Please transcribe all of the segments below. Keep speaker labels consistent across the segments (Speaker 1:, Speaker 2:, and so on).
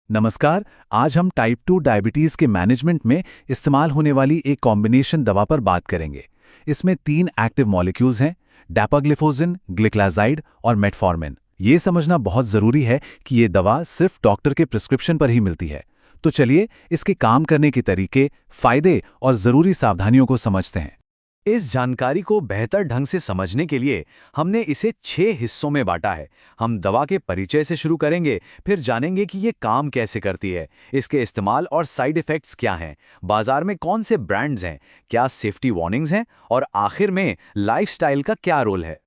Speaker 1: नमस्कार। आज हम टाइप 2 डायबिटीज़ के मैनेजमेंट में इस्तेमाल होने वाली एक कॉम्बिनेशन दवा पर बात करेंगे। इसमें 3 एक्टिव मॉलिक्यूल्स हैं, डैपाग्लिफोजिन, ग्लिक्लाजाइड और मेटफॉर्मिन। ये समझना बहुत ज़रूरी है कि ये दवा सिर्फ डॉक्टर के प्रिस्क्रिप्शन पर ही मिलती है। तो चलिए इसके काम करने के तरीके, फ़ायदे और ज़रूरी सावधानियों को समझते हैं।
Speaker 2: इस जानकारी को बेहतर ढंग से समझने के लिए हमने इसे 6 हिस्सों में बांटा है। हम दवा के परिचय से शुरू करेंगे, फिर जानेंगे कि ये काम कैसे करती है, इसके इस्तेमाल और साइड इफ़ेक्ट्स क्या हैं, बाजार में कौन से ब्रांड्स हैं, क्या सेफ्टी वार्निंग्स हैं और आखिर में लाइफस्टाइल का क्या रोल है।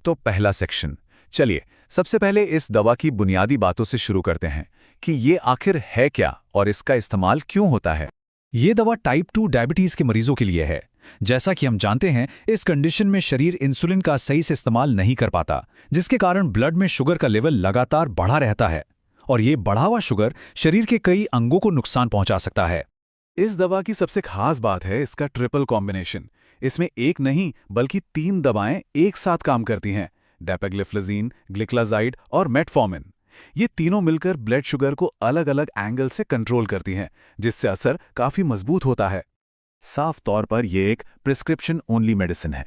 Speaker 1: तो पहला सेक्शन, चलिए सबसे पहले इस दवा की बुनियादी बातों से शुरू करते हैं कि ये आखिर है क्या और इसका इस्तेमाल क्यों होता है। ये दवा टाइप 2 डायबिटीज़ के मरीजों के लिए है। जैसा कि हम जानते हैं, इस कंडीशन में शरीर इंसुलिन का सही से इस्तेमाल नहीं कर पाता, जिसके कारण ब्लड में शुगर का लेवल लगातार बढ़ा रहता है और ये बढ़ा हुआ शुगर शरीर के कई अंगों को नुकसान पहुंचा सकता है।
Speaker 3: इस दवा की सबसे खास बात है इसका ट्रिपल कॉम्बिनेशन। इसमें एक नहीं बल्कि 3 दवाएं एक साथ काम करती हैं, डैपाग्लिफ्लोज़िन, ग्लिक्लाजाइड और मेटफॉर्मिन। ये तीनों मिलकर ब्लड शुगर को अलग अलग एंगल से कंट्रोल करती हैं, जिससे असर काफी मजबूत होता है।
Speaker 1: साफ तौर पर यह एक प्रिस्क्रिप्शन ओनली मेडिसिन है।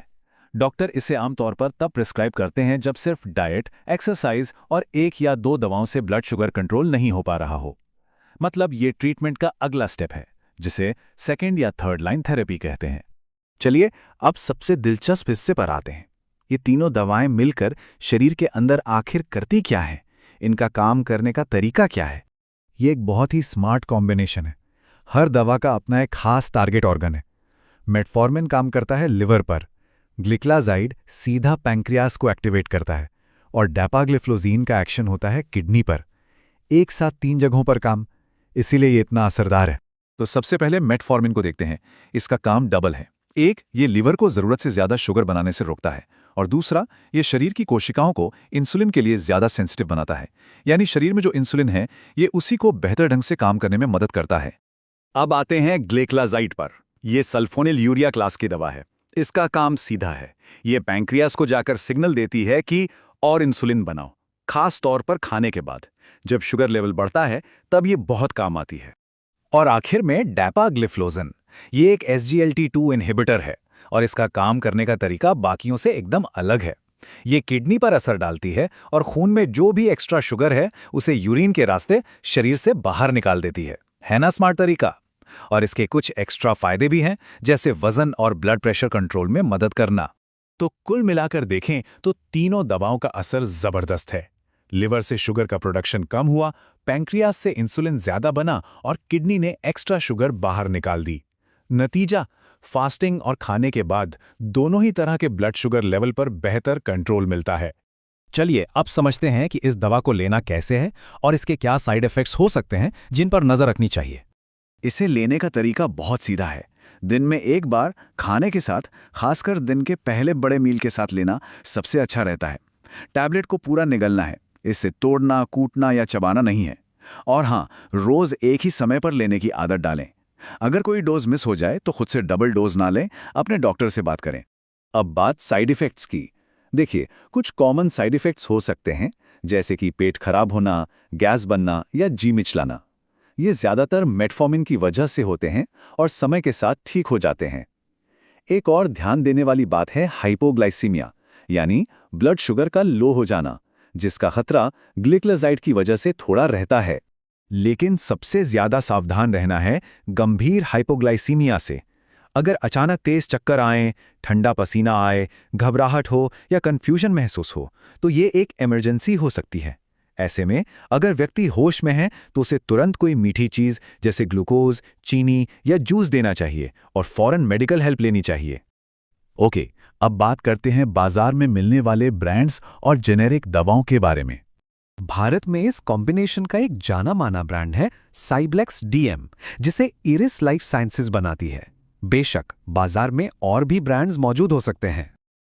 Speaker 1: डॉक्टर इसे आमतौर पर तब प्रिस्क्राइब करते हैं जब सिर्फ डाइट, एक्सरसाइज और 1 या 2 दवाओं से ब्लड शुगर कंट्रोल नहीं हो पा रहा हो। मतलब ये ट्रीटमेंट का अगला स्टेप है, जिसे सेकेंड या थर्ड लाइन थेरेपी कहते हैं।
Speaker 2: चलिए अब सबसे दिलचस्प हिस्से पर आते हैं। ये तीनों दवाएं मिलकर शरीर के अंदर आखिर करती क्या हैं? इनका काम करने का तरीका क्या है?
Speaker 4: ये एक बहुत ही स्मार्ट कॉम्बिनेशन है। हर दवा का अपना एक खास टारगेट ऑर्गन है। मेटफॉर्मिन काम करता है लिवर पर, ग्लिक्लाजाइड सीधा पैंक्रियास को एक्टिवेट करता है और डैपाग्लिफ्लोज़िन का एक्शन होता है किडनी पर। एक साथ 3 जगहों पर काम, इसीलिए ये इतना असरदार है।
Speaker 1: तो सबसे पहले मेटफॉर्मिन को देखते हैं। इसका काम डबल है। एक, ये लिवर को ज़रूरत से ज़्यादा शुगर बनाने से रोकता है और दूसरा, ये शरीर की कोशिकाओं को इंसुलिन के लिए ज़्यादा सेंसिटिव बनाता है। यानी शरीर में जो इंसुलिन है, ये उसी को बेहतर ढंग से काम करने में मदद करता है।
Speaker 2: अब आते हैं ग्लिक्लाजाइड पर। यह सल्फोनिल यूरिया क्लास की दवा है। इसका काम सीधा है। यह पैंक्रियास को जाकर सिग्नल देती है कि और इंसुलिन बनाओ, खास तौर पर खाने के बाद। जब शुगर लेवल बढ़ता है तब यह बहुत काम आती है।
Speaker 1: और आखिर में डैपाग्लिफ्लोज़िन, ये एक SGLT2 इन्हिबिटर है और इसका काम करने का तरीका बाकियों से एकदम अलग है। ये किडनी पर असर डालती है और खून में जो भी एक्स्ट्रा शुगर है उसे यूरिन के रास्ते शरीर से बाहर निकाल देती है ना स्मार्ट तरीका। और इसके कुछ एक्स्ट्रा फायदे भी हैं, जैसे वजन और ब्लड प्रेशर कंट्रोल में मदद करना।
Speaker 3: तो कुल मिलाकर देखें तो तीनों दवाओं का असर जबरदस्त है। लिवर से शुगर का प्रोडक्शन कम हुआ, पैंक्रियास से इंसुलिन ज्यादा बना और किडनी ने एक्स्ट्रा शुगर बाहर निकाल दी। नतीजा, फास्टिंग और खाने के बाद दोनों ही तरह के ब्लड शुगर लेवल पर बेहतर कंट्रोल मिलता है।
Speaker 4: चलिए अब समझते हैं कि इस दवा को लेना कैसे है और इसके क्या साइड इफ़ेक्ट्स हो सकते हैं जिन पर नज़र रखनी चाहिए।
Speaker 2: इसे लेने का तरीका बहुत सीधा है। दिन में एक बार खाने के साथ, खासकर दिन के पहले बड़े मील के साथ लेना सबसे अच्छा रहता है। टैबलेट को पूरा निगलना है, इससे तोड़ना, कूटना या चबाना नहीं है। और हाँ, रोज एक ही समय पर लेने की आदत डालें। अगर कोई डोज मिस हो जाए तो खुद से डबल डोज ना लें, अपने डॉक्टर से बात करें।
Speaker 1: अब बात साइड इफ़ेक्ट्स की। देखिए, कुछ कॉमन साइड इफ़ेक्ट्स हो सकते हैं, जैसे कि पेट खराब होना, गैस बनना या जी मिचलाना। ये ज़्यादातर मेटफॉर्मिन की वजह से होते हैं और समय के साथ ठीक हो जाते हैं। एक और ध्यान देने वाली बात है हाइपोग्लाइसीमिया, यानी ब्लड शुगर का लो हो जाना, जिसका खतरा ग्लिक्लाजाइड की वजह से थोड़ा रहता है। लेकिन सबसे ज़्यादा सावधान रहना है गंभीर हाइपोग्लाइसीमिया से। अगर अचानक तेज चक्कर आए, ठंडा पसीना आए, घबराहट हो या कन्फ्यूजन महसूस हो, तो ये एक इमरजेंसी हो सकती है। ऐसे में अगर व्यक्ति होश में है तो उसे तुरंत कोई मीठी चीज़ जैसे ग्लूकोज, चीनी या जूस देना चाहिए और फौरन मेडिकल हेल्प लेनी चाहिए।
Speaker 4: ओके, अब बात करते हैं बाजार में मिलने वाले ब्रांड्स और जेनेरिक दवाओं के बारे में।
Speaker 5: भारत में इस कॉम्बिनेशन का एक जाना माना ब्रांड है साइब्लेक्स DM, जिसे इरिस लाइफ साइंसेज बनाती है। बेशक बाजार में और भी ब्रांड्स मौजूद हो सकते हैं।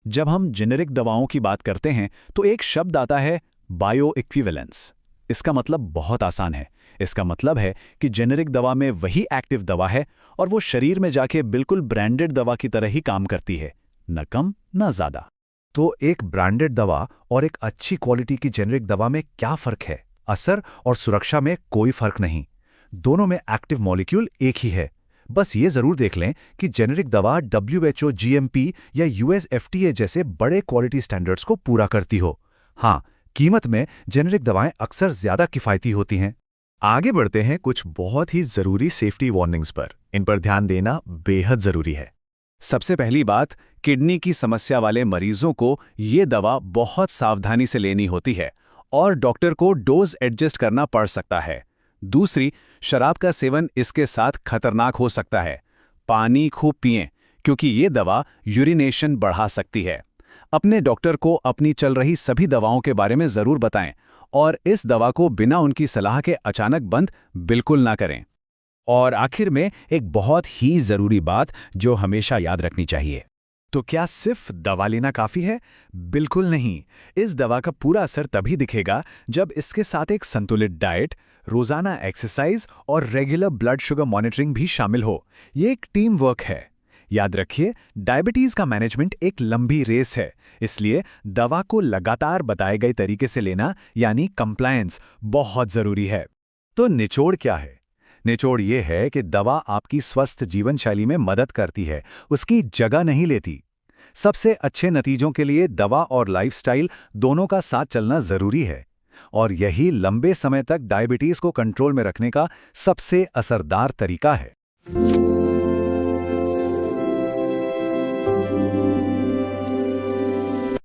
Speaker 1: जब हम जेनेरिक दवाओं की बात करते हैं तो एक शब्द आता है बायो इक्विवेलेंस। इसका मतलब बहुत आसान है। इसका मतलब है कि जेनेरिक दवा में वही एक्टिव दवा है और वो शरीर में जाके बिल्कुल ब्रांडेड दवा की तरह ही काम करती है, न कम न ज़्यादा।
Speaker 4: तो एक ब्रांडेड दवा और एक अच्छी क्वालिटी की जेनेरिक दवा में क्या फ़र्क है, असर और सुरक्षा में कोई फर्क नहीं। दोनों में एक्टिव मॉलिक्यूल एक ही है। बस ये जरूर देख लें कि जेनेरिक दवा WHO GMP या US FDA जैसे बड़े क्वालिटी स्टैंडर्ड्स को पूरा करती हो। हाँ, कीमत में जेनेरिक दवाएं अक्सर ज्यादा किफायती होती हैं।
Speaker 3: आगे बढ़ते हैं कुछ बहुत ही जरूरी सेफ्टी वार्निंग्स पर। इन पर ध्यान देना बेहद जरूरी है।
Speaker 1: सबसे पहली बात, किडनी की समस्या वाले मरीजों को ये दवा बहुत सावधानी से लेनी होती है और डॉक्टर को डोज एडजस्ट करना पड़ सकता है। दूसरी, शराब का सेवन इसके साथ खतरनाक हो सकता है। पानी खूब पिएं क्योंकि ये दवा यूरिनेशन बढ़ा सकती है। अपने डॉक्टर को अपनी चल रही सभी दवाओं के बारे में ज़रूर बताएं और इस दवा को बिना उनकी सलाह के अचानक बंद बिल्कुल ना करें।
Speaker 3: और आखिर में एक बहुत ही जरूरी बात जो हमेशा याद रखनी चाहिए। तो क्या सिर्फ दवा लेना काफी है? बिल्कुल नहीं। इस दवा का पूरा असर तभी दिखेगा जब इसके साथ एक संतुलित डाइट, रोजाना एक्सरसाइज और रेगुलर ब्लड शुगर मॉनिटरिंग भी शामिल हो। ये एक टीम वर्क है। याद रखिए, डायबिटीज का मैनेजमेंट एक लंबी रेस है, इसलिए दवा को लगातार बताए गए तरीके से लेना यानी कंप्लायंस बहुत जरूरी है।
Speaker 4: तो निचोड़ क्या है? निचोड़ ये है कि दवा आपकी स्वस्थ जीवन शैली में मदद करती है, उसकी जगह नहीं लेती। सबसे अच्छे नतीजों के लिए दवा और लाइफस्टाइल दोनों का साथ चलना जरूरी है, और यही लंबे समय तक डायबिटीज को कंट्रोल में रखने का सबसे असरदार तरीका है।